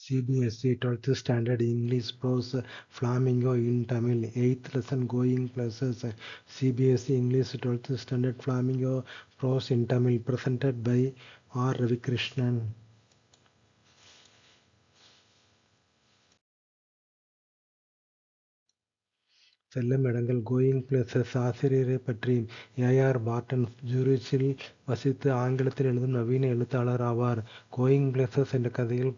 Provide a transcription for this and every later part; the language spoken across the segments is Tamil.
CBSE 12th Standard English Prose Flamingo in Tamil 8th lesson Going Places CBSE English 12th Standard Flamingo Prose in Tamil presented by R. Ravikrishnan. செல்லும் இடங்கள் கோயிங் பிளேசஸ் ஆசிரியரை பற்றி ஏஆர் பார்டன் ஜூரிச்சில் வசித்து ஆங்கிலத்தில் எழுதும் நவீன எழுத்தாளர் ஆவார். கோயிங் பிளேசஸ் என்ற கதையில்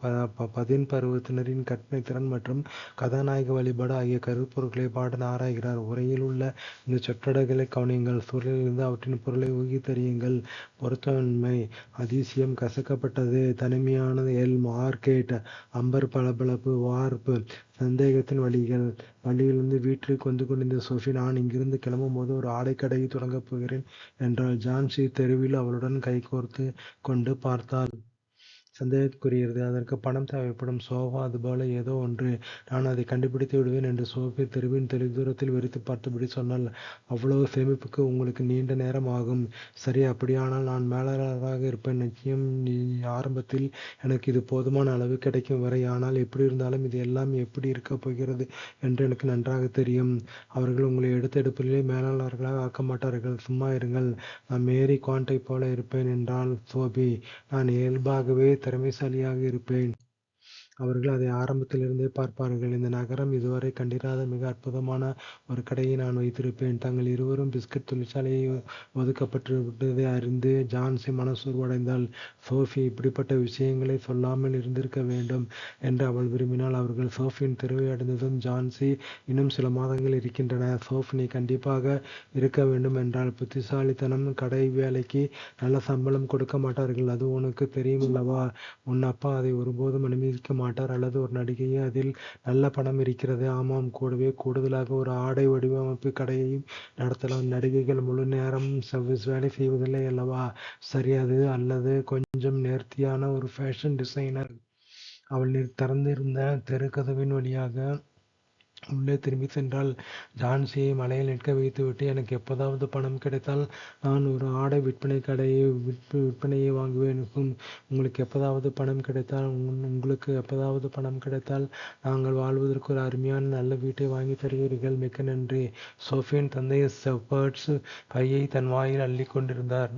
பதின் பருவத்தினரின் கற்பனை திறன் மற்றும் கதாநாயக வழிபாடு ஆகிய கருப்பொருட்களை பாடன் ஆராய்கிறார். உரையில் உள்ள இந்த சொற்றொடர்களை கவனியுங்கள். சூழலிலிருந்து அவற்றின் பொருளை ஊகித்தறியுங்கள். பொருத்தமின்மை, அதிசயம், கசக்கப்பட்டது, தனிமையானது, ஆர்கேட், அம்பர், பளபளப்பு, வார்ப்பு, சந்தேகத்தின் வழியிலிருந்து வீட்டிற்கு வந்து கொண்டிருந்த சோஃபி, நான் இங்கிருந்து கிளம்பும் போது ஒரு ஆடைக்கடையை தொடங்கப் போகிறேன் என்றாள். ஜான்சி தெருவில் அவளுடன் கைகோர்த்து கொண்டு பார்த்தாள். சந்தேகத்துக்குரியது. அதற்கு பணம் தேவைப்படும். சோஃபா அதுபோல ஏதோ ஒன்று. நான் அதை கண்டுபிடித்து விடுவேன் என்று சோஃபி தெருவின் தொலைதூரத்தில் வெறித்து பார்த்தபடி சொன்னாள். அவ்வளவு சேமிப்புக்கு உங்களுக்கு நீண்ட நேரம் ஆகும். சரி, அப்படியானால் நான் மேலாளராக இருப்பேன். நிச்சயம் ஆரம்பத்தில் எனக்கு இது போதுமான அளவு கிடைக்கும் வரை. ஆனால் எப்படி இருந்தாலும் இது எல்லாம் எப்படி இருக்கப் போகிறது என்று எனக்கு நன்றாக தெரியும். அவர்கள் உங்களை எடுப்பிலே மேலாளர்களாக ஆக்க மாட்டார்கள். சும்மா இருங்கள். நான் மேரி குவாண்டை போல இருப்பேன் என்றாள் சோபி. நான் இயல்பாகவே திறமைசாலியாக இருப்பேன். அவர்கள் அதை ஆரம்பத்திலிருந்தே பார்ப்பார்கள். இந்த நகரம் இதுவரை கண்டிராத மிக அற்புதமான ஒரு கடையை நான் வைத்திருப்பேன். தங்கள் இருவரும் பிஸ்கட் தொழிற்சாலையை ஒதுக்கப்பட்டுவிட்டதை அறிந்து ஜான்சி மனசோர்வடைந்தாள். சோஃபி இப்படிப்பட்ட விஷயங்களை சொல்லாமல் இருந்திருக்க வேண்டும் என்று அவள் விரும்பினாள். அவர்கள் சோஃபியின் தெருவை அடைந்ததும் ஜான்சி, இன்னும் சில மாதங்கள் இருக்கின்றன. சோஃபி, நீ கண்டிப்பாக இருக்க வேண்டும் என்றால் புத்திசாலித்தனம். கடை வேலைக்கு நல்ல சம்பளம் கொடுக்க மாட்டார்கள். அது உனக்கு தெரியுமல்லவா? உன் அப்பா அதை ஒருபோதும் அனுமதிக்க மாட்டார். அல்லது ஒரு நடிகையை அதில் நல்ல பணம் இருக்கிறது. ஆமாம், கூடவே கூடுதலாக ஒரு ஆடை வடிவமைப்பு கடையையும் நடத்தலாம். நடிகைகள் முழு நேரம் வேலை செய்வதில்லை அல்லவா? சரி, அது அல்லது கொஞ்சம் நேர்த்தியான ஒரு ஃபேஷன் டிசைனர். அவள் திறந்திருந்த தெருக்கதவின் வழியாக உள்ளே திரும்பி சென்றால் ஜான்சியை மலையில் நிற்க வைத்துவிட்டு, எனக்கு எப்போதாவது பணம் கிடைத்தால் நான் ஒரு ஆடை விற்பனையை வாங்குவேன். உங்களுக்கு எப்போதாவது பணம் கிடைத்தால் நாங்கள் வாழ்வதற்கு ஒரு அருமையான நல்ல வீட்டை வாங்கி தருவீர்கள். மிக்க நன்றி. சோஃபியின் தந்தை ஷெப்பர்ட்ஸ் பையை தன் வாயில் அள்ளி கொண்டிருந்தார்.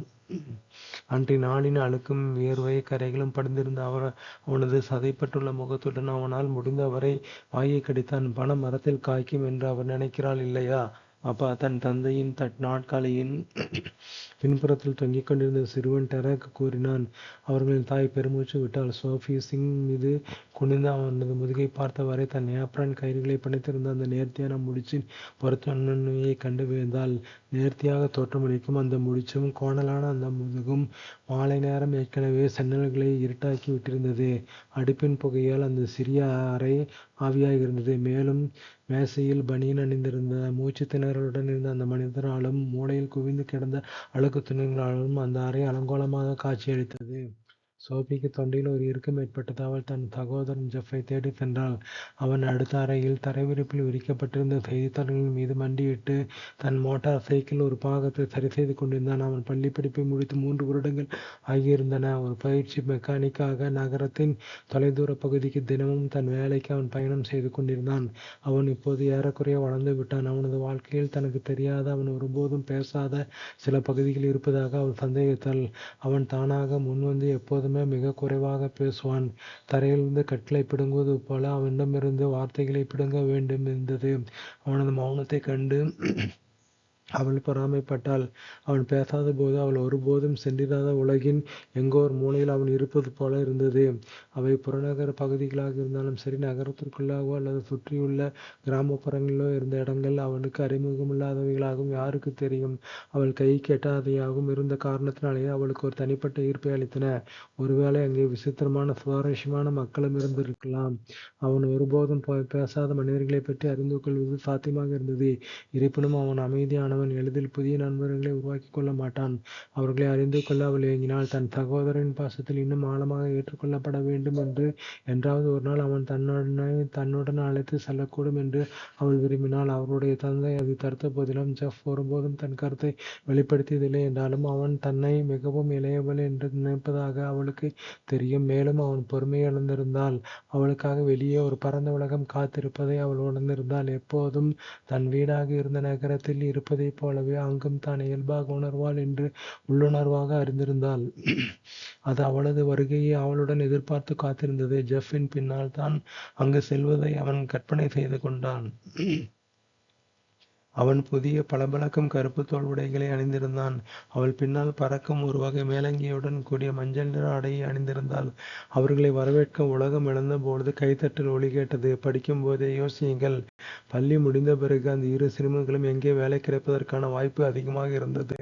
அன்றைய நாளின் அழுக்கும் வியர்வை கரைகளும் படிந்திருந்த அவனது சதைப்பட்டுள்ள முகத்துடன் அவனால் முடிந்தவரை வாயை கடித்தான். பணம் மரத்தில் காய்க்கும் என்று அவர் நினைக்கிறாள் இல்லையா? அப்பா தன் தந்தையின் நாட்காலியின் பின்புறத்தில் தொங்கிக் கொண்டிருந்த சிறுவன் டெரக் கூறினான். அவர்களின் தாய் பெருமூச்சு விட்டாள். சோஃபி சிங் மீது குனிந்து அவனது முதுகை பார்த்தவரை தன் ஏப்ரன் கயிறுகளை பிணைத்திருந்த அந்த நேர்த்தியான முடிச்சின் பொருத்தன்மையை கண்டு வியந்தாள். நேர்த்தியாக தோற்றமளிக்கும் அந்த முடிச்சும் கோணலான அந்த முதுகும் மாலை நேரம் ஏற்கனவே சென்னல்களை இருட்டாக்கி விட்டிருந்தது. அடுப்பின் புகையால் அந்த சிறிய அறை ஆவியாக இருந்தது. மேலும் மேசையில் பனியன் அணிந்திருந்த மூச்சு திணறலுடன் இருந்த அந்த மனிதராலும் மூளையில் குவிந்து கிடந்த அழுக்கு துணிகளாலும் அந்த அறை அலங்கோலமாக காட்சியளித்தது. சோபிக்கு தொண்டையில் ஒரு இறுக்கம் ஏற்பட்டது. அவள் தன் சகோதரன் ஜெஃப்பை தேடி சென்றாள். அவன் அடுத்த அறையில் தரைவிரிப்பில் விரிக்கப்பட்டிருந்த செய்தித்தாள்களின் மீது மண்டியிட்டு தன் மோட்டார் சைக்கிள் ஒரு பாகத்தை சரி செய்து கொண்டிருந்தான். அவன் பள்ளிப்படிப்பை முடித்து 3 வருடங்கள் ஆகியிருந்தன. ஒரு பயிற்சி மெக்கானிக்காக நகரத்தின் தொலைதூர பகுதிக்கு தினமும் தன் வேலைக்கு அவன் பயணம் செய்து கொண்டிருந்தான். அவன் இப்போது ஏறக்குறைய வளர்ந்து விட்டான். அவனது வாழ்க்கையில் தனக்கு தெரியாத, அவன் ஒருபோதும் பேசாத சில பகுதிகள் இருப்பதாக அவள் சந்தேகித்தாள். அவன் தானாக முன்வந்து எப்போதும் மிக குறைவாக பேசுவான். தரையிலிருந்து கற்களை பிடுங்குவது போல அவனிடமிருந்து வார்த்தைகளை பிடுங்க வேண்டும் இருந்தது. அவனது மௌனத்தை கண்டு அவள் பொறாமைப்பட்டாள். அவன் பேசாத போது அவள் ஒருபோதும் சென்றிராத உலகின் எங்கோ ஒரு மூலையில் அவன் இருப்பது போல இருந்தது. அவை புறநகர பகுதிகளாக இருந்தாலும் சரி, நகரத்திற்குள்ளாகவோ அல்லது சுற்றியுள்ள கிராமப்புறங்களிலோ இருந்த இடங்கள் அவனுக்கு அறிமுகமில்லாதவைகளாகவும் யாருக்கு தெரியும். அவள் கைக்கு எட்டாதவையாகவும் இருந்த காரணத்தினாலேயே அவளுக்கு ஒரு தனிப்பட்ட ஈர்ப்பை அளித்தன. ஒருவேளை அங்கே விசித்திரமான சுவாரஸ்யமான மக்களும் இருந்திருக்கலாம். அவன் ஒருபோதும் பேசாத மனிதர்களை பற்றி அறிந்து கொள்வது சாத்தியமாக இருந்தது. இருப்பினும் அவன் அமைதியானவன். அவன் எளிதில் புதிய நண்பர்களை உருவாக்கிக் கொள்ள மாட்டான். அவர்களை அறிந்து கொள்ள அவள் ஏங்கினாள். தன் சகோதரனின் பாசத்தில் இன்னும் ஆழமாக ஏற்றுக்கொள்ளப்பட வேண்டும் என்றாவது ஒரு நாள் அவன் தன்னுடன் அழைத்து செல்லக்கூடும் என்று அவள் விரும்பினாள். அவருடைய தந்தை அதை தடுத்த போதிலும் ஜெஃப் ஒருபோதும் தன் கருத்தை வெளிப்படுத்தியதில்லை. என்றாலும் அவன் தன்னை மிகவும் இளையவள் என்று நினைப்பதாக அவளுக்கு தெரியும். மேலும் அவன் பொறுமையை இழந்திருந்தாள். அவளுக்காக வெளியே ஒரு பரந்த உலகம் காத்திருப்பதை அவள் உணர்ந்திருந்தாள். எப்போதும் தன் வீடாக இருந்த நகரத்தில் இருப்பதைப் போலவே அங்கும் தான் இயல்பாக உணர்வாள் என்று உள்ளுணர்வாக அறிந்திருந்தாள். அது அவளது வருகையை அவளுடன் எதிர்பார்த்து காத்திருந்தது. ஜெஃப்பின் பின்னால் தான் அங்கு செல்வதை அவன் கற்பனை செய்து கொண்டான். அவன் புதிய பளபளக்கும் கருப்பு தோல் உடைகளை அணிந்திருந்தான். அவள் பின்னால் பறக்கும் ஒரு வகை மேலங்கியுடன் கூடிய மஞ்சள் நிற ஆடையை அணிந்திருந்தாள். அவர்களை வரவேற்க உலகம் இழந்த பொழுது கைத்தட்டல் ஒலி கேட்டது. படிக்கும் போதே யோசியுங்கள். பள்ளி முடிந்த பிறகு அந்த இரு சிறுமிகளும் எங்கே வேலை கிடைப்பதற்கான வாய்ப்பு அதிகமாக இருந்தது.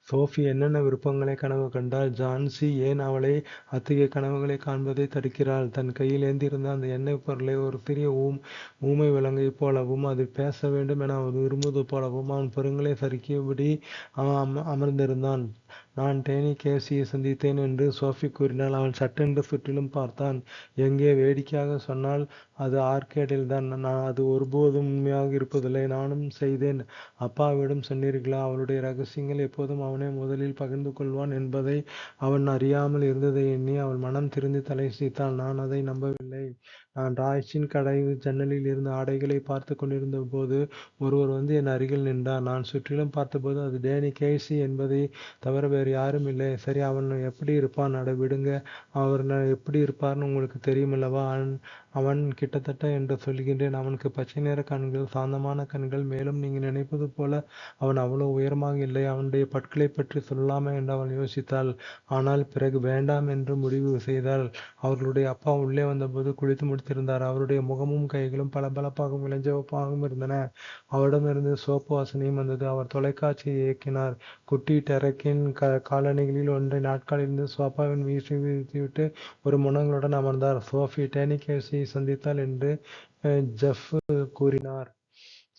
சோஃபி என்னென்ன விருப்பங்களை கனவு கண்டாள்? ஜான்சி ஏன் அவளை அத்தகைய கனவுகளை காண்பதை தடுக்கிறாள்? தன் கையில் ஏந்தியிருந்த அந்த எண்ணெய் பொருளை ஒரு சிறிய ஊமை விலங்கைப் போலவும் அது பேச வேண்டும் என அவன் விரும்புவது போலவும் அவன் பெருங்களை சறுக்கியபடி அமர்ந்திருந்தான். நான் டேனி கேசியை சந்தித்தேன் என்று சோஃபி கூறினாள். அவன் சட்டென்று சுற்றிலும் பார்த்தான். எங்கே? வேடிக்கையாக சொன்னால் அது ஆர்கேடில் தான். அது ஒருபோதும் உண்மையாக இருப்பதில்லை. நானும் செய்தேன். அப்பாவிடம் சொன்னீர்களா? அவளுடைய ரகசியங்கள் எப்போதும் அவனே முதலில் பகிர்ந்து கொள்வான் என்பதை அவன் அறியாமல் இருந்ததை எண்ணி அவள் மனம் திருந்தி தலையசைத்தாள். நான் அதை நம்பவில்லை. நான் ராய்ச்சின் கடை ஜன்னலில் இருந்து ஆடைகளை பார்த்து கொண்டிருந்த போது ஒருவர் வந்து என் அருகில் நின்றார். நான் சுற்றிலும் பார்த்தபோது அது டேனி கேசி என்பதை தவிர வேறு யாரும் இல்லை. சரி, அவன் எப்படி இருப்பான்? அட விடுங்க. அவர் எப்படி இருப்பார்னு உங்களுக்கு தெரியுமல்லவா? அவன் கிட்டத்தட்ட என்று சொல்கின்றேன். அவனுக்கு பச்சை நிற கண்கள், சாந்தமான கண்கள். மேலும் நீங்கள் நினைப்பது போல அவன் அவ்வளவு உயரமாக இல்லை. அவனுடைய பற்களை பற்றி சொல்லலாமா என்று அவள் யோசித்தாள். ஆனால் பிறகு வேண்டாம் என்று முடிவு செய்தாள். அவர்களுடைய அப்பா உள்ளே வந்தபோது குளித்து முடித்திருந்தார். அவருடைய முகமும் கைகளும் பளபளப்பாகவும் இளஞ்சிவப்பாகவும் இருந்தன. அவரிடமிருந்து சோப்பு வாசனையும் வந்தது. அவர் தொலைக்காட்சியை இயக்கினார். குட்டி டெரக்கின் காலணிகளில் ஒன்றை நாட்காலிலிருந்து சோபாவின் வீசிவிட்டு ஒரு முனங்களுடன் அமர்ந்தார். சோஃபி டேனி கேசியை சந்தித்தாள் என்று ஜெஃப் கூறினார்.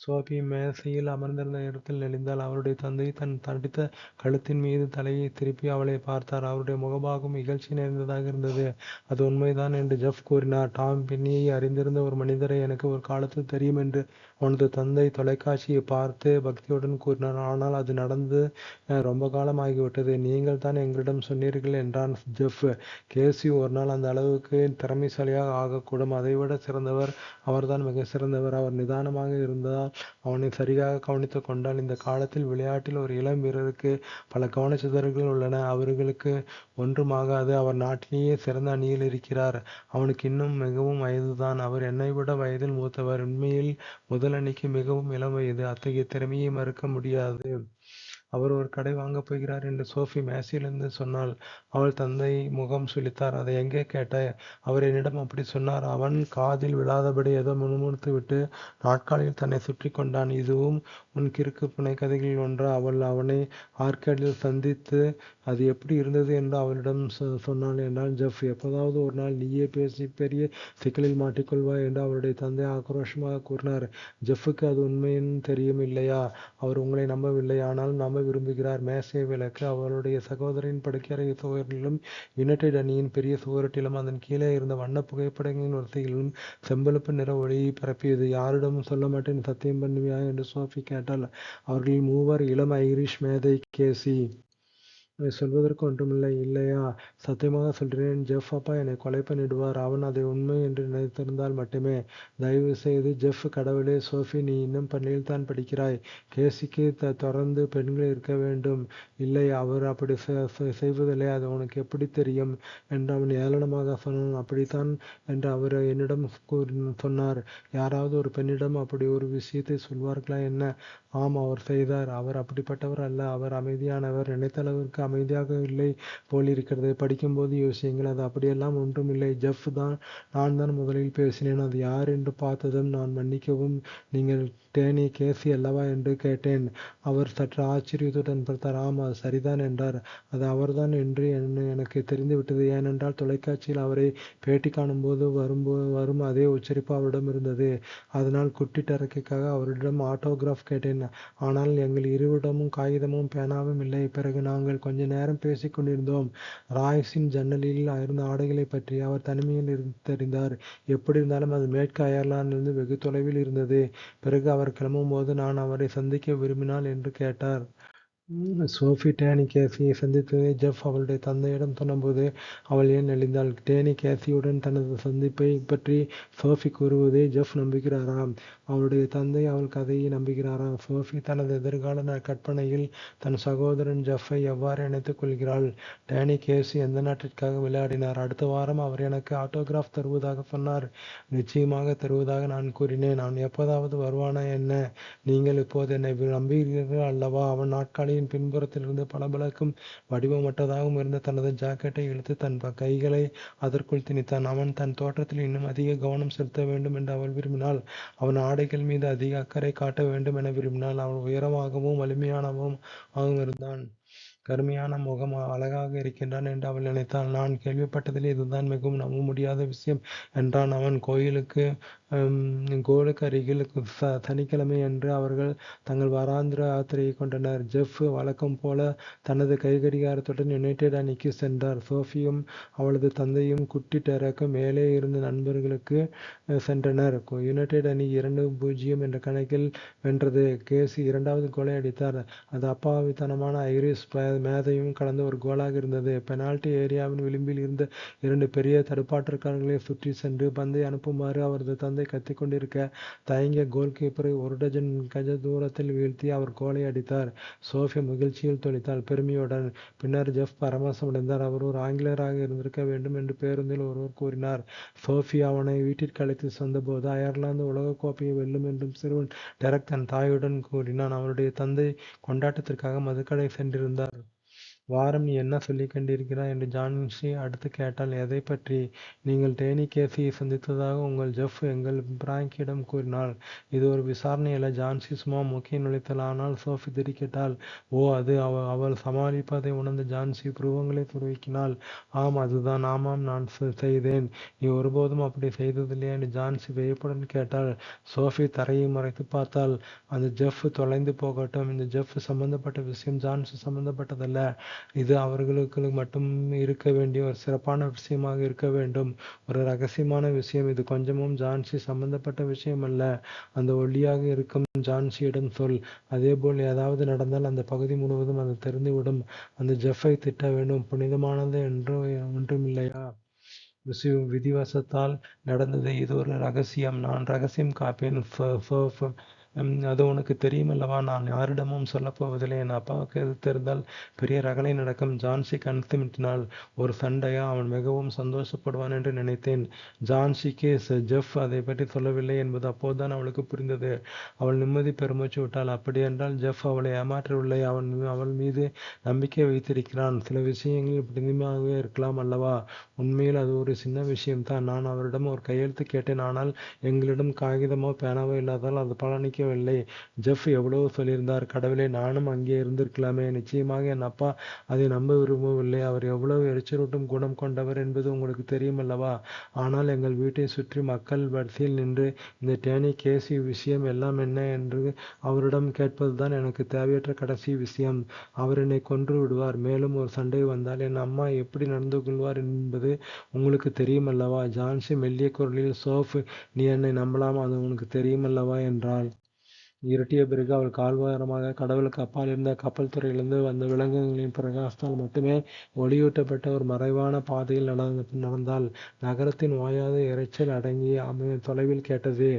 சோஃபி மேசையில் அமர்ந்திருந்த இடத்தில் நெளிந்தாள். அவருடைய தந்தை தன் தடித்த கழுத்தின் மீது தலையை திருப்பி அவளை பார்த்தார். அவருடைய முகபாகம் இகழ்ச்சி நிறைந்ததாக இருந்தது. அது உண்மைதான் என்று ஜெஃப் கூறினார். டாம் பின்னியை அறிந்திருந்த ஒரு மனிதரை எனக்கு ஒரு காலத்தில் தெரியும் என்று அவனது தந்தை தொலைக்காட்சியை பார்த்து பக்தியுடன் கூறினார். ஆனால் அது நடந்து ரொம்ப காலம் ஆகிவிட்டது. நீங்கள் தான் எங்களிடம் சொன்னீர்கள் என்றான் ஜெஃப். கேசி ஒரு நாள் அந்த அளவுக்கு திறமைசாலியாக ஆகக்கூடும். அதைவிட சிறந்தவர். அவர்தான் மிக சிறந்தவர். அவர் நிதானமாக இருந்தால், அவனை சரியாக கவனித்துக் கொண்டால். இந்த காலத்தில் விளையாட்டில் ஒரு இளம் வீரருக்கு பல கவனச்சிதறல்கள் உள்ளன. அவர்களுக்கு ஒன்றுமாகாது. அவர் நாட்டிலேயே சிறந்த அணியில் இருக்கிறார். அவனுக்கு இன்னும் மிகவும் வயதுதான். அவர் என்னை விட வயதில் மூத்தவர். உண்மையில் முதல் அணிக்கு மிகவும் இளம் வயது. அத்தகைய திறமையை மறுக்க முடியாது. அவர் ஒரு கடை வாங்கப் போகிறார் என்று சோஃபி மேசையிலிருந்து சொன்னாள். அவள் தந்தை முகம் சுளித்தார். அதை எங்கே கேட்டாய்? அவர் என்னிடம் அப்படி சொன்னார். அவன் காதில் விழாதபடி ஏதோ முணுமுணுத்து விட்டு நாட்காலியில் தன்னை சுற்றி கொண்டான். இதுவும் உன் கிறுக்கு புனைக்கதைகளில் ஒன்றா? அவனை ஆர்கேடில் சந்தித்து அது எப்படி இருந்தது என்று அவளிடம் சொன்னாள் என்றால் ஜெஃப். எப்போதாவது ஒரு நாள் நீயே பேசி பெரிய சிக்கலில் மாட்டிக்கொள்வாய் என்று அவருடைய தந்தை ஆக்ரோஷமாக கூறினார். ஜெஃப்புக்கு அது உண்மையின் தெரியும் இல்லையா? அவர் உங்களை நம்பவில்லை. ஆனாலும் நம்ப விரும்புகிறார். மேசை விளக்கு அவளுடைய சகோதரின் படுக்கையறை சுவரிலும் யுனைடெட் அணியின் பெரிய சுவரொட்டிலும் அதன் கீழே இருந்த வண்ண புகைப்படங்களின் வரிசைகளிலும் செம்பழுப்பு நிற ஒளியை பரப்பியது. யாரிடமும் சொல்ல மாட்டேன் சத்தியம் பண்ணுவியா என்று சோஃபி கேட்டாள். அவர்களில் மூவர் இளம் ஐரிஷ் மேதை. கேசி சொல்வதற்கு ஒன்றுமில்லை இல்லையா? சத்தியமாக சொல்கிறேன் ஜெஃப். அப்பா என்னை கொலை பண்ணிடுவார். அவன் அதை உண்மை என்று நினைத்திருந்தால் மட்டுமே. தயவு செய்து ஜெஃப். கடவுளே. சோஃபி, நீ இன்னும் பள்ளியில் தான் படிக்கிறாய். கேசிக்கு தொடர்ந்து பெண்கள் இருக்க வேண்டும். இல்லை, அவர் அப்படி செய்வதில்லை. அது உனக்கு எப்படி தெரியும் என்று அவன் ஏளனமாக சொன்னான். அப்படித்தான் என்று அவர் என்னிடம் சொன்னார். யாராவது ஒரு பெண்ணிடம் அப்படி ஒரு விஷயத்தை சொல்வார்களா என்ன? ஆம், அவர் செய்தார். அவர் அப்படிப்பட்டவர் அல்ல. அவர் அமைதியானவர். நினைத்த அளவிற்கு அமைதியாக இல்லை போலிருக்கிறது. படிக்கும்போது யோசியுங்கள். அது அப்படியெல்லாம் ஒன்றுமில்லை. ஜெஃப் தான். நான் தான் முதலில் பேசினேன். அது யார் என்று பார்த்ததும் நான் மன்னிக்கவும், நீங்கள் டேனி கேசி அல்லவா என்று கேட்டேன். அவர் சற்று ஆச்சரியத்துடன் பார்த்தார். ஆம், அது சரிதான் என்றார். அது அவர்தான் என்று எனக்கு தெரிந்துவிட்டது. ஏனென்றால் தொலைக்காட்சியில் அவரை பேட்டி காணும்போது வரும் அதே உச்சரிப்பு அவரிடம் இருந்தது. அதனால் குட்டி டெரக்கிக்காக அவரிடம் ஆட்டோகிராஃப் கேட்டேன். ஆனால் எங்கள் இருவரிடமும் காகிதமும் பேனாவும் இல்லை. பிறகு நாங்கள் கொஞ்ச நேரம் பேசிக் கொண்டிருந்தோம். ராய்ஸின் ஜன்னலில் இருந்த ஆடைகளைப் பற்றி. அவர் தனிமையில் தெரிந்தார். எப்படியிருந்தாலும் அது மேற்கு அயர்லாந்திலிருந்து வெகு தொலைவில் இருந்தது. பிறகு அவர் கிளம்பும்போது நான் அவரை சந்திக்க விரும்பினால் என்று கேட்டார். சோஃபி டேனி கேசியை சந்தித்ததை ஜெஃப் அவளுடைய தந்தையிடம் சொன்னபோது அவள் ஏன் நெளிந்தாள்? டேனி கேசியுடன் தனது சந்திப்பை பற்றி சோஃபி கூறுவதை ஜெஃப் நம்புகிறாராம். அவளுடைய தந்தை அவள் கதையை நம்புகிறாராம். சோஃபி தனது எதிர்கால கற்பனையில் தன் சகோதரன் ஜெஃப்பை எவ்வாறு இணைத்துக் கொள்கிறாள்? டேனி கேசி எந்த நாட்டிற்காக விளையாடினார்? அடுத்த வாரம் அவர் எனக்கு ஆட்டோகிராஃப் தருவதாக சொன்னார். நிச்சயமாக தருவதாக நான் கூறினேன். அவன் எப்போதாவது வருவானா என்ன? நீங்கள் இப்போது என்னை நம்புகிறீர்கள் அல்லவா? அவன் நாட்காலியின் பின்புறத்திலிருந்து பளபளக்கும் வடிவமற்றதாகவும் இருந்த தனது ஜாக்கெட்டை இழுத்து தன் கைகளை அதற்குள் திணித்தான். அவன் தன் தோற்றத்தில் இன்னும் அதிக கவனம் செலுத்த வேண்டும் என்று அவள் விரும்பினாள். அவன் ஆடைகள் மீது அதிக அக்கறை காட்ட வேண்டும் என விரும்பினாள். அவன் உயரமாகவும் வலிமையானவும் இருந்தான். கருமையான முகம், அழகாக இருக்கின்றான் என்று அவள் நினைத்தாள். நான் கேள்விப்பட்டதில் இதுதான் மிகவும் நம்ப முடியாத விஷயம் என்றான் அவன். கோலுக்கு அருகில் சனிக்கிழமை அன்று அவர்கள் தங்கள் வாராந்திர யாத்திரையை கொண்டனர். ஜெஃப் வழக்கம் போல தனது கைகடிகாரத்துடன் யுனைடெட் அணிக்கு சென்றார். சோஃபியும் அவளது தந்தையும் குட்டி டெரக்கும் மேலே இருந்த நண்பர்களுக்கு சென்றனர். யுனைடெட் அணி 2-0 என்ற கணக்கில் வென்றது. கேசி இரண்டாவது கோலை அடித்தார். அது அப்பாவித்தனமான ஐரிஷ் மேதையும் கலந்த ஒரு கோலாக இருந்தது. பெனால்டி ஏரியாவின் விளிம்பில் இருந்த 2 பெரிய தடுப்பாட்டக்காரர்களை சுற்றி சென்று பந்தை அனுப்புமாறு அவரது தந்தை கத்திக்கொண்டிருக்க தயங்கிய கோல் கீப்பரை 1 டஜன் கஜ தூரத்தில் வீழ்த்தி அவர் கோலை அடித்தார். சோஃபி மகிழ்ச்சியில் தொழித்தாள், பெருமையுடன். பின்னர் ஜெஃப் பரவசமடைந்தார். அவர் ஒரு ஆங்கிலேயராக இருந்திருக்க வேண்டும் என்று பேருந்தில் ஒருவர் கூறினார். சோஃபி அவனை வீட்டிற்கு அழைத்து சென்றபோது அயர்லாந்து உலகக்கோப்பையை வெல்லும் என்றும் சிறுவன் டெரக் தன் தாயுடன் கூறினான். அவனுடைய தந்தை கொண்டாட்டத்திற்காக மதுக்கடை சென்றிருந்தார். வாரம், நீ என்ன சொல்லிக் கொண்டிருக்கிறாய் என்று ஜான்சி அடுத்து கேட்டாள். எதை பற்றி? நீங்கள் டேனி கேசியை சந்தித்ததாக உங்கள் ஜெஃப் எங்கள் பிராங்கியிடம் கூறினாள். இது ஒரு விசாரணை அல்ல. ஜான்சி சும்மா மூக்கை நுழைத்தாள். ஆனால் சோஃபி திடுக்கிட்டாள். ஓ, அது அவள் சமாளிப்பதை உணர்ந்த ஜான்சி புருவங்களை துருக்கினாள். ஆம், அதுதான். ஆமாம், நான் செய்தேன். நீ ஒருபோதும் அப்படி செய்ததில்லையா என்று ஜான்சி வியப்புடன் கேட்டாள். சோஃபி தரையை மறைத்து பார்த்தாள். அந்த ஜெஃப் தொலைந்து போகட்டும். இந்த ஜெஃப் சம்பந்தப்பட்ட விஷயம் ஜான்சி சம்பந்தப்பட்டதல்ல. இது அவர்களுக்கு மட்டும் இருக்க வேண்டிய ஒரு சிறப்பான விஷயமாக இருக்க வேண்டும். ஒரு ரகசியமான விஷயம். இது கொஞ்சமும் ஜான்சி சம்பந்தப்பட்ட விஷயம் அல்ல. அந்த ஒல்லியாக இருக்கும் ஜான்சியிடம் சொல். அதேபோல் ஏதாவது நடந்தால் அந்த பகுதி முழுவதும் அது தெரிந்துவிடும். அந்த ஜெஃப்பை திட்ட வேண்டும். புனிதமானது என்று ஒன்றுமில்லையா? விதிவசத்தால் நடந்தது. இது ஒரு ரகசியம். நான் ரகசியம் காப்பேன். அது உனக்கு தெரியுமல்லவா? நான் யாரிடமும் சொல்லப்போவதில்லை. என் அப்பாவுக்கு எது தெரிந்தால் பெரிய ரகலை நடக்கும். ஜான்சி கண்ணுமிட்டினாள். ஒரு சண்டையா? அவன் மிகவும் சந்தோஷப்படுவான் என்று நினைத்தேன். ஜான்சிக்கு ஜெஃப் அதை பற்றி சொல்லவில்லை என்பது அப்போதுதான் அவளுக்கு புரிந்தது. அவள் நிம்மதி பெருமூச்சு விட்டாள். அப்படியென்றால் ஜெஃப் அவளை ஏமாற்றவில்லை. அவள் மீது நம்பிக்கை வைத்திருக்கிறான். சில விஷயங்கள் புனிதமாகவே இருக்கலாம் அல்லவா? உண்மையில் அது ஒரு சின்ன விஷயம்தான். நான் அவரிடம் ஒரு கையெழுத்து கேட்டேன். ஆனால் எங்களிடம் காகிதமோ பேனாவோ இல்லாதால் அது பலனிக்கவில்லை. ஜெஃப் எவ்வளவோ சொல்லியிருந்தார். கடவுளே, நானும் அங்கே இருந்திருக்கலாமே. நிச்சயமாக என் அப்பா அதை நம்ப விரும்பவில்லை. அவர் எவ்வளவு எரிச்சலூட்டும் குணம் கொண்டவர் என்பது உங்களுக்கு தெரியுமல்லவா? ஆனால் எங்கள் வீட்டை சுற்றி மக்கள் வரிசையில் நின்று இந்த டேனி கேசி விஷயம் எல்லாம் என்ன என்று அவரிடம் கேட்பதுதான் எனக்கு தேவையற்ற கடைசி விஷயம். அவர் என்னை கொன்று விடுவார். மேலும் ஒரு சண்டை வந்தால் என் அம்மா எப்படி நடந்து கொள்வார் என்பது உங்களுக்கு தெரியுமல்லவா? ஜான்சி மெல்லிய குரலில், சோஃப், நீ என்னை நம்பலாம். அது உனக்கு தெரியுமல்லவா என்றாள். இருட்டிய பிறகு அவள் கால்வாரமாக கடவுளுக்கு அப்பால் இருந்த கப்பல் துறையிலிருந்து வந்த விலங்குகளின் பிரகாசத்தால் மட்டுமே ஒளியூட்டப்பட்ட ஒரு மறைவான பாதையில் நடந்தாள். நகரத்தின் ஓயாத இரைச்சல் அடங்கி தொலைவில் கேட்டது.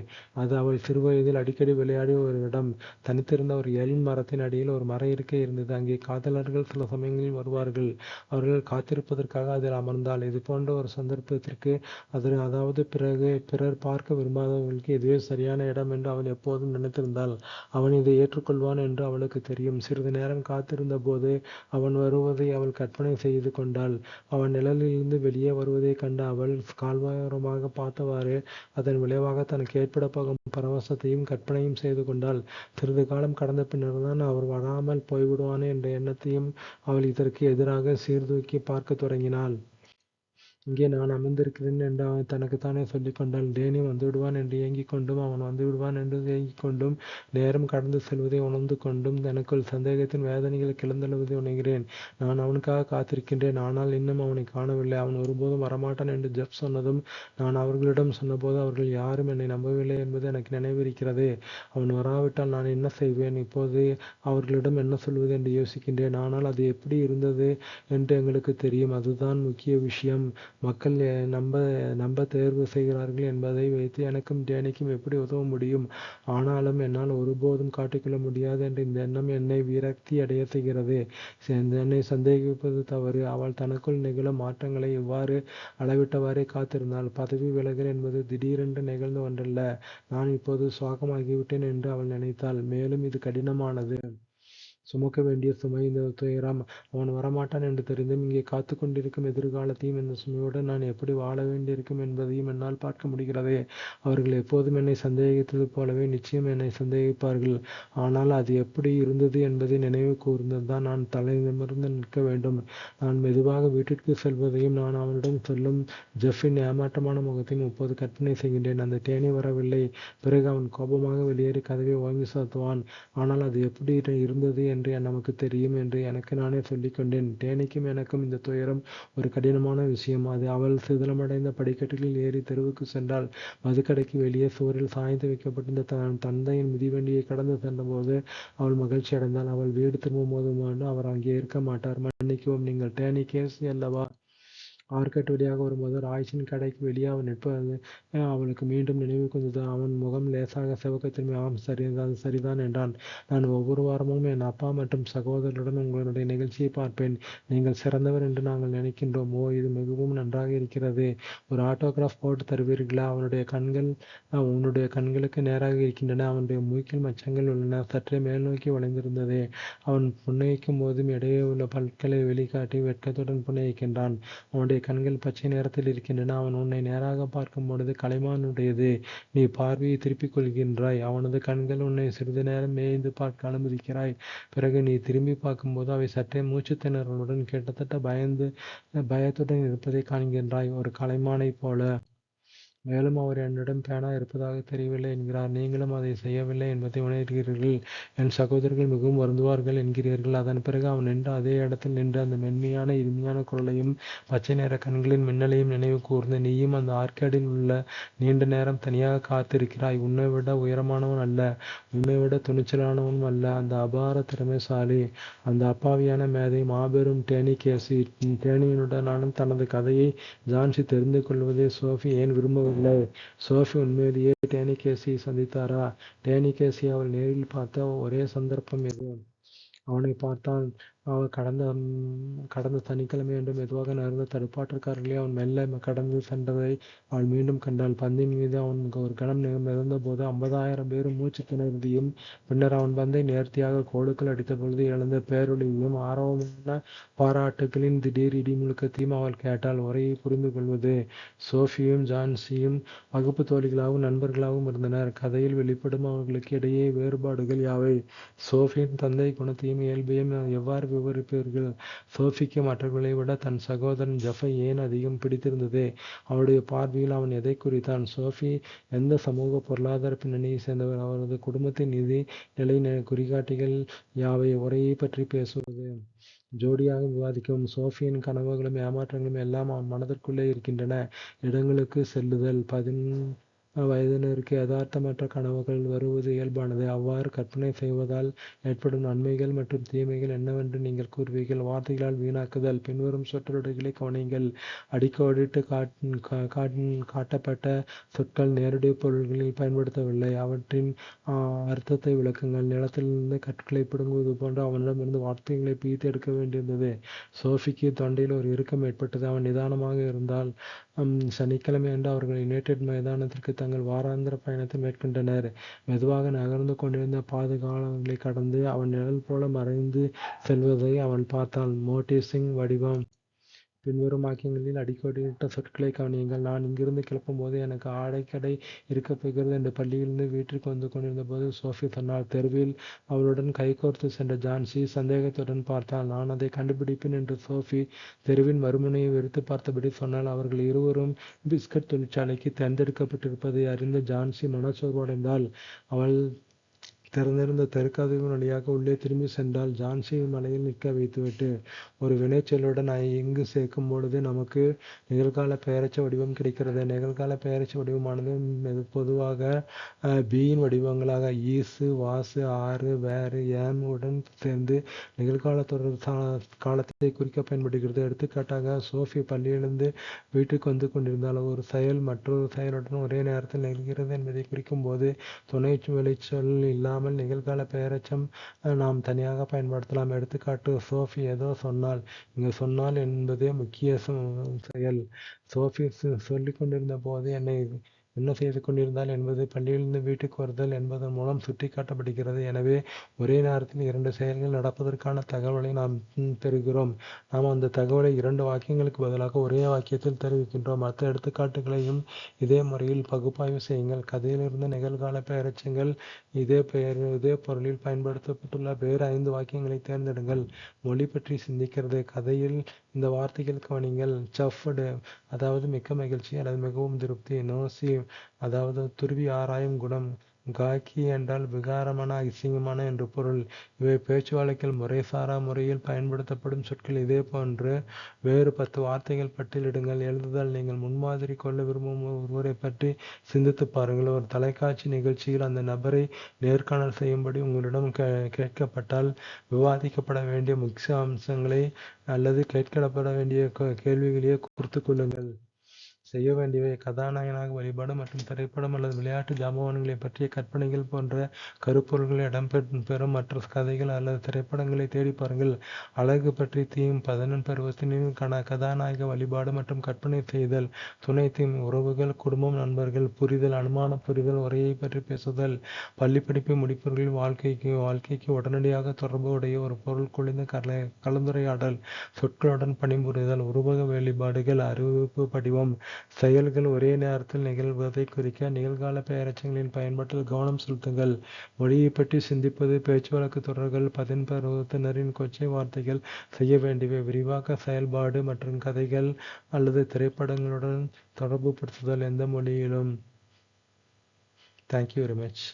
அது அவள் சிறுவயதில் அடிக்கடி விளையாடிய ஒரு இடம். தனித்திருந்த ஒரு எல்ம் மரத்தின் அடியில் ஒரு மர இருக்கை இருந்தது. அங்கே காதலர்கள் சில சமயங்களில் வருவார்கள். அவர்கள் காத்திருப்பதற்காக அதில் அமர்ந்தாள். இது போன்ற ஒரு சந்தர்ப்பத்திற்கு அதாவது பிறர் பார்க்க விரும்பாதவர்களுக்கு இதுவே சரியான இடம் என்று அவள் எப்போதும் நினைத்திருந்தாள். இருந்தால் அவன் இதை ஏற்றுக்கொள்வான் என்று அவளுக்கு தெரியும். சிறிது நேரம் காத்திருந்த போது அவன் வருவதை அவள் கற்பனை செய்து கொண்டாள். அவன் நிழலிலிருந்து வெளியே வருவதைக் கண்ட அவள் கால்வாயோரமாக பார்த்தவாறு அதன் விளைவாக தனக்கு ஏற்படப் போகும் பரவசத்தையும் கற்பனையும் செய்து கொண்டாள். சிறிது காலம் கடந்த பின்னர்தான் அவர் வராமல் போய்விடுவானே என்ற எண்ணத்தையும் அவள் இதற்கு எதிராக சீர்தூக்கி பார்க்கத் தொடங்கினாள். இங்கே நான் அமர்ந்திருக்கிறேன் என்று அவன் தனக்குத்தானே சொல்லிக் கொண்டாள். டேனி வந்துவிடுவான் என்று ஏங்கிக் கொண்டும் அவன் வந்துவிடுவான் என்று ஏங்கிக் கொண்டும் நேரம் கடந்து செல்வதை உணர்ந்து கொண்டும் எனக்குள் சந்தேகத்தின் வேதனைகள் கிளந்தெழுவதை உணர்கிறேன். நான் அவனுக்காக காத்திருக்கின்றேன். ஆனால் இன்னும் அவனை காணவில்லை. அவன் ஒருபோதும் வரமாட்டான் என்று ஜெஃப் சொன்னதும் நான் அவர்களிடம் சொன்னபோது அவர்கள் யாரும் என்னை நம்பவில்லை என்பது எனக்கு நினைவிருக்கிறது. அவன் வராவிட்டால் நான் என்ன செய்வேன்? இப்போது அவர்களிடம் என்ன சொல்வது என்று யோசிக்கின்றேன். ஆனால் அது எப்படி இருந்தது என்று எங்களுக்கு தெரியும். அதுதான் முக்கிய விஷயம். மக்கள் நம்ப தேர்வு செய்கிறார்கள் என்பதை வைத்து எனக்கும் டேனிக்கும் எப்படி உதவ முடியும்? ஆனாலும் என்னால் ஒருபோதும் காட்டிக்கொள்ள முடியாது என்ற இந்த எண்ணம் என்னை விரக்தி அடைய செய்கிறது. என்னை சந்தேகிப்பது தவறு. அவள் தனக்குள் நிகழும் மாற்றங்களை இவ்வாறு அளவிட்டவாறே காத்திருந்தாள். பதவி விலகல் என்பது திடீரென்று நிகழ்ந்த ஒன்றல்ல. நான் இப்போது சோகமாகிவிட்டேன் என்று அவள் நினைத்தாள். மேலும் இது கடினமானது. சுமக்க வேண்டிய சுமை, இந்த துயரம். அவன் வரமாட்டான் என்று தெரிந்தும் இங்கே காத்து கொண்டிருக்கும் எதிர்காலத்தையும் இந்த சுமையுடன் நான் எப்படி வாழ வேண்டியிருக்கும் என்பதையும் என்னால் பார்க்க முடிகிறது. அவர்கள் எப்போதும் என்னை சந்தேகித்தது போலவே நிச்சயம் என்னை சந்தேகிப்பார்கள். ஆனால் அது எப்படி இருந்தது என்பதை நினைவு கூர்ந்துதான் நான் தலை நிமிர்ந்து நிற்க வேண்டும். நான் மெதுவாக வீட்டிற்கு செல்வதையும் நான் அவனிடம் சொல்லும் ஜெஃப்பின் ஏமாற்றமான முகத்தையும் இப்போது கற்பனை செய்கின்றேன். அந்த டேனி வரவில்லை. பிறகு அவன் கோபமாக வெளியேறி கதவை ஓங்கி சாத்துவான். ஆனால் அது எப்படி இருந்தது என்று நமக்கு தெரியும் என்று எனக்கு நானே சொல்லிக் கொண்டேன். டேனிக்கும் எனக்கும் இந்த துயரம் ஒரு கடினமான விஷயம். அது அவள் சிதிலமடைந்த படிக்கட்டுகளில் ஏறி தெருவுக்கு சென்றாள். மதுக்கடைக்கு வெளியே சுவரில் சாய்ந்து வைக்கப்பட்டிருந்த தன் தந்தையின் மிதிவண்டியை கடந்து சென்றபோது அவள் மகிழ்ச்சி அடைந்தாள். அவள் வீடு திரும்பும் போது அவர் அங்கே இருக்க மாட்டார். மன்னிக்கவும், நீங்கள் டேனி கேசி அல்லவா? ஆர்கட் வழியாக வரும்போது ராய்ஸின் கடைக்கு வெளியே அவன் நிற்பது அவளுக்கு மீண்டும் நினைவுக்கு வந்தது. அவன் முகம் லேசாக சிவக்க திரும்பி, ஆம், சரிதான் என்றான். நான் ஒவ்வொரு வாரமும் என் அப்பா மற்றும் சகோதரருடன் உங்களுடைய நிகழ்ச்சியை பார்ப்பேன். நீங்கள் சிறந்தவர் என்று நாங்கள் நினைக்கின்றோம். ஓ, இது மிகவும் நன்றாக இருக்கிறது. ஒரு ஆட்டோகிராஃப் போட்டு தருவீர்களா? உன்னுடைய கண்களுக்கு நேராக இருக்கின்றன. அவனுடைய மூக்கில் மச்சங்கள் உள்ளன. சற்றே மேல் நோக்கி வளைந்திருந்தது. அவன் புன்னகைக்கும் போதும் இடையே உள்ள பற்களை வெளிக்காட்டி வெட்கத்துடன் புன்னகைக்கின்றான். அவனுடைய கண்கள் பச்சை நிறத்தில் இருக்கின்றன. அவன் உன்னை நேராக பார்க்கும் பொழுது கலைமானுடையது. நீ பார்வையை திருப்பிக் கொள்கின்றாய். அவனது கண்கள் உன்னை சிறிது நேரம் மேய்ந்து பார்க்க அனுமதிக்கிறாய். பிறகு நீ திரும்பி பார்க்கும்போது அவை சற்றே மூச்சு திணறலுடன் கிட்டத்தட்ட பயத்துடன் இருப்பதை காண்கின்றாய். ஒரு கலைமானைப் போல. மேலும் அவர் என்னிடம் பேனா இருப்பதாக தெரியவில்லை என்கிறார். நீங்களும் அதை செய்யவில்லை என்பதை உணர்கிறீர்கள். என் சகோதரர்கள் மிகவும் வருந்துவார்கள் என்கிறீர்கள். அதன் பிறகு அவன் நின்று அதே இடத்தில் நின்று அந்த மென்மையான இனிமையான குரலையும் பச்சை நிற கண்களின் மின்னலையும் நினைவு கூர்ந்து, நீயும் அந்த ஆர்கேடில் உள்ள நீண்ட நேரம் தனியாக காத்திருக்கிறாய். உன்னை விட உயரமானவன் அல்ல, உன்னை விட துணிச்சலானவனும் அல்ல, அந்த அபார திறமைசாலி, அந்த அப்பாவியான மேதை, மாபெரும் டேனி கேசி. டேனியுடனான தனது கதையை ஜான்சி தெரிந்து கொள்வதை சோஃபி ஏன் விரும்பவில்லை? சோஃபி உண்மையிலேயே டேனி கேசியை சந்தித்தாரா? டேனி கேசி அவள் நேரில் பார்த்த ஒரே சந்தர்ப்பம் எது? அவனை பார்த்தான். அவள் கடந்த சனிக்கிழமையன்று மெதுவாக நகர்ந்த தடுப்பாட்டக்காரர்களை அவன் மெல்ல கடந்து சென்றதை அவள் மீண்டும் கண்டாள். பந்தின் மீது அவன் ஒரு கணம் மிதந்த போது 50,000 பேரும் மூச்சு திணறுவதையும், பின்னர் அவன் பந்தை நேர்த்தியாக கோடுகள் அடித்த பொழுது எழுந்த பேரொலியையும் ஆர்வமான பாராட்டுகளின் திடீர் இடி முழக்கத்தையும் அவள் கேட்டாள். உரையை புரிந்து கொள்வது. சோஃபியும் ஜான்சியும் வகுப்பு தோழிகளாகவும் நண்பர்களாகவும் இருந்தனர். கதையில் வெளிப்படும் அவர்களுக்கு இடையே வேறுபாடுகள் யாவை? சோஃபியின் தந்தை குணத்தையும் இயல்பையும் எவ்வாறு விவரிப்பீர்கள்? சோஃபிக்கு மற்றவர்களை விட தன் சகோதரன் ஜெஃப்பை ஏன் அதிகம் பிடித்திருந்தது? அவருடைய பார்வையில் அவன் எதை குறித்தான்? சோஃபி எந்த சமூக பொருளாதார பின்னணியை சேர்ந்தவர்? அவரது குடும்பத்தின் நிதி நிலை குறிகாட்டிகள் யாவை? உரையை பற்றி பேசுவது. ஜோடியாக விவாதிக்கவும். சோஃபியின் கனவுகளும் ஏமாற்றங்களும் எல்லாம் அவன் மனதிற்குள்ளே இருக்கின்றன. இடங்களுக்கு செல்லுதல். 15 வயதினருக்கு யதார்த்தமற்ற கனவுகள் வருவது இயல்பானது. அவ்வாறு கற்பனை செய்வதால் ஏற்படும் நன்மைகள் மற்றும் தீமைகள் என்னவென்று நீங்கள் கூறுவீர்கள்? வார்த்தைகளால் வீணாக்குதல். பின்வரும் சொற்றொடர்களை கவனியுங்கள். அடிக்கோடிட்டு காட்டப்பட்ட சொற்கள் நேரடி பொருள்களில் பயன்படுத்தவில்லை. அவற்றின் அர்த்தத்தை விளக்குங்கள். நிலத்திலிருந்து கற்களை பிடுங்குவது போன்று அவனிடமிருந்து வார்த்தைகளை பிரித்து எடுக்க வேண்டியிருந்தது. சோஃபிக்கு தொண்டையில் ஒரு இறுக்கம் ஏற்பட்டது. அவன் நிதானமாக இருந்தால் சனிக்கிழமை அன்று அவர்கள் யுனைடெட் மைதானத்திற்கு தங்கள் வாராந்திர பயணத்தை மேற்கொண்டனர். மெதுவாக நகர்ந்து கொண்டிருந்த பாதுகாவலர்களை கடந்து அவன் நிழல் போல மறைந்து செல்வதை அவன் பார்த்தான். மோட்டிசிங் வடிவம். பின்வரும் வாக்கியங்களில் அடிக்கோடிட்ட சொற்களை கவனியுங்கள். நான் இங்கிருந்து கிளப்பும்போது எனக்கு ஆடைக்கடை இருக்கப் போகிறது என்று பள்ளியிலிருந்து வீட்டிற்கு வந்து கொண்டிருந்த போது சோஃபி சொன்னாள். தெருவில் அவளுடன் கைகோர்த்து சென்ற ஜான்சி சந்தேகத்துடன் பார்த்தாள். நான் அதை கண்டுபிடிப்பேன் என்று சோஃபி தெருவின் மறுமுனையை வெறுத்து பார்த்தபடி சொன்னாள். அவர்கள் இருவரும் பிஸ்கட் தொழிற்சாலைக்கு தேர்ந்தெடுக்கப்பட்டிருப்பதை அறிந்த ஜான்சி மனச்சோர்வடைந்தாள். அவள் திறந்திருந்த தெருக்கதவின் வழியாக உள்ளே திரும்பி சென்றாள். ஜான்சியை மலையில் நிற்க வைத்துவிட்டு, ஒரு வினைச்சொல்லுடன் இங்கு சேர்க்கும் பொழுது நமக்கு நிகழ்கால பெயரெச்ச வடிவம் கிடைக்கிறது. நிகழ்கால பெயரெச்ச வடிவமானது பொதுவாக பியின் வடிவங்களாக ஈசு, வாசு, ஆறு, வேறு, ஏம் உடன் சேர்ந்து நிகழ்கால தொடர் காலத்தை குறிக்க பயன்படுகிறது. எடுத்துக்காட்டாக, சோஃபி பள்ளியிலிருந்து வீட்டுக்கு வந்து கொண்டிருந்தால் ஒரு செயல் மற்றொரு செயலுடன் ஒரே நேரத்தில் நிகழ்கிறது என்பதை குறிக்கும் போது துணை வினைச்சொல் இல்லாமல் நிகழ்கால பெயரெச்சம் நாம் தனியாக பயன்படுத்தலாம். எடுத்துக்காட்டு, சோஃபி ஏதோ சொன்னாள். இங்கு சொன்னாள் என்பதே முக்கிய செயல். சோஃபி சொல்லிக் கொண்டிருந்த போது என்ன செய்து கொண்டிருந்தால் என்பது பள்ளியிலிருந்து வீட்டுக்கு வருதல் என்பதன் மூலம் சுட்டிக்காட்டப்படுகிறது. எனவே ஒரே நேரத்தில் இரண்டு செயல்கள் நடப்பதற்கான தகவலை நாம் பெறுகிறோம். நாம் அந்த தகவலை இரண்டு வாக்கியங்களுக்கு பதிலாக ஒரே வாக்கியத்தில் தெரிவிக்கின்றோம். மற்ற எடுத்துக்காட்டுகளையும் இதே முறையில் பகுப்பாய்வு செய்யுங்கள். கதையிலிருந்து நிகழ்கால பெயரெச்சங்கள் இதே பொருளில் பயன்படுத்தப்பட்டுள்ள வேறு 5 வாக்கியங்களை தேர்ந்தெடுங்கள். மொழி பற்றி சிந்திக்கிறது. கதையில் இந்த வார்த்தைகள் கவனிங்கள். சஃப்டு அதாவது மிக்க மகிழ்ச்சி அல்லது மிகவும் திருப்தி. நோசி அதாவது துருவி ஆராயும் குணம். காக்கி என்றால் விகாரமான, அசிங்கமான என்று பொருள். இவை பேச்சு வழக்கில் முறைசாரா முறையில் பயன்படுத்தப்படும் சொற்கள். இதே போன்று வேறு 10 வார்த்தைகள் பட்டியலிடுங்கள். எழுதுதல். நீங்கள் முன்மாதிரி கொள்ள விரும்பும் ஒருவரை பற்றி சிந்தித்து பாருங்கள். ஒரு தொலைக்காட்சி நிகழ்ச்சியில் அந்த நபரை நேர்காணல் செய்யும்படி உங்களிடம் கேட்கப்பட்டால் விவாதிக்கப்பட வேண்டிய முக்கிய அம்சங்களை அல்லது கேட்கப்பட வேண்டிய கேள்விகளையே குறித்துக் கொள்ளுங்கள். செய்ய வேண்டியவை: கதாநாயகனாக வழிபாடு மற்றும் திரைப்படம் அல்லது விளையாட்டு ஜாம்பவான்களை பற்றிய கற்பனைகள் போன்ற கருப்பொருள்கள் இடம்பெறும் மற்ற கதைகள் அல்லது திரைப்படங்களை தேடி பாருங்கள். அழகு பற்றி தீம். 11 பருவத்தினின் கதாநாயக வழிபாடு மற்றும் கற்பனை செய்தல். துணை தீம்: உறவுகள், குடும்பம், நண்பர்கள். புரிதல், அனுமான புரிதல், உரையை பற்றி பேசுதல். பள்ளி படிப்பை முடிப்பவர்களின் வாழ்க்கைக்கு உடனடியாக தொடர்புடைய ஒரு பொருள் குளிர்ந்த கலந்துரையாடல். சொற்களுடன் பணிபுரிதல். உருவக வெளிப்பாடுகள். அறிவிப்பு படிவம். செயல்கள் ஒரே நேரத்தில் நிகழ்வதை குறிக்க நிகழ்கால பெயரெச்சங்களின் பயன்பாட்டில் கவனம் செலுத்துங்கள். மொழியை பற்றி சிந்திப்பது. பேச்சு வழக்கு தொடர்கள். 10 பருவத்தினரின் கொச்சை வார்த்தைகள். செய்ய வேண்டியவை: விரிவாக்க செயல்பாடு மற்றும் கதைகள் அல்லது திரைப்படங்களுடன் தொடர்பு படுத்துதல் எந்த மொழியிலும். Thank you very much.